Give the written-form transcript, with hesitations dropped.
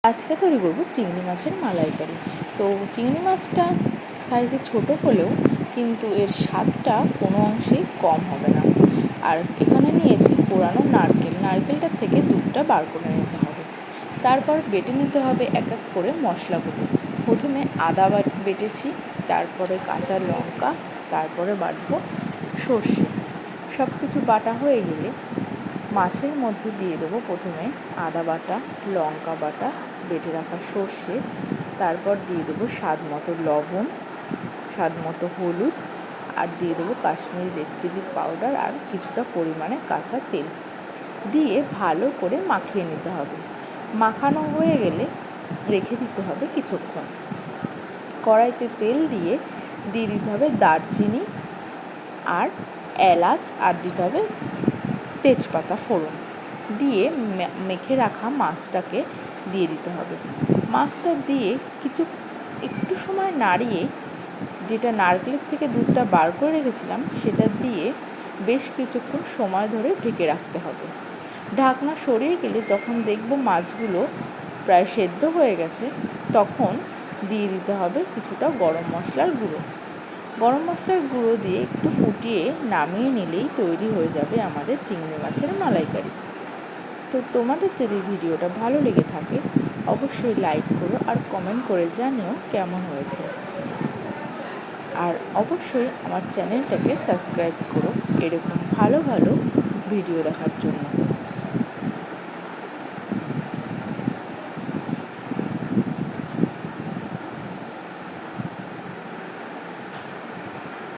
আজকে তৈরি করব চিংড়ি মাছের মালাইকারি। তো চিংড়ি মাছটা সাইজে ছোট হলেও কিন্তু এর স্বাদটা কোনো অংশেই কম হবে না। আর এখানে নিয়েছি কোরানো নারকেলটার থেকে দুধটা বার করে নিতে হবে। তারপর বেটে নিতে হবে এক এক করে মশলাগুলো। প্রথমে আদা বেটেছি, তারপরে কাঁচা লঙ্কা, তারপরে বাটবো সর্ষে। সব কিছু বাটা হয়ে গেলে মাছের মধ্যে দিয়ে দেবো প্রথমে আদা বাটা, লঙ্কা বাটা, বেটে রাখা সর্ষে, তারপর দিয়ে দেবো স্বাদ মতো লবণ, স্বাদ মতো হলুদ, আর দিয়ে দেবো কাশ্মীরি রেড চিলি পাউডার আর কিছুটা পরিমাণে কাঁচা তেল দিয়ে ভালো করে মাখিয়ে নিতে হবে। মাখানো হয়ে গেলে রেখে দিতে হবে কিছুক্ষণ। কড়াইতে তেল দিয়ে দিতে হবে দারচিনি আর এলাচ, আর দিতে হবে তেজপাতা ফোড়ন দিয়ে মেখে রাখা মাছটাকে দিয়ে দিতে হবে। মাছটা দিয়ে একটু সময় নাড়িয়ে যেটা নারকেলের থেকে দুধটা বার করে রেখেছিলাম সেটা দিয়ে বেশ কিছুক্ষণ সময় ধরে ঢেকে রাখতে হবে। ঢাকনা সরিয়ে গেলে যখন দেখব মাছগুলো প্রায় সেদ্ধ হয়ে গেছে, তখন দিয়ে দিতে হবে কিছুটা গরম মশলার গুঁড়ো। গরম মশলার গুঁড়ো দিয়ে একটু ফুটিয়ে নামিয়ে নিলেই তৈরি হয়ে যাবে আমাদের চিংড়ি মাছের মালাইকারি। তো তোমাদের যদি ভিডিওটা ভালো লেগে থাকে অবশ্যই লাইক করো আর কমেন্ট করে জানিও কেমন হয়েছে। আর অবশ্যই আমার চ্যানেলটাকে সাবস্ক্রাইব করো এরকম ভালো ভালো ভিডিও দেখার জন্য।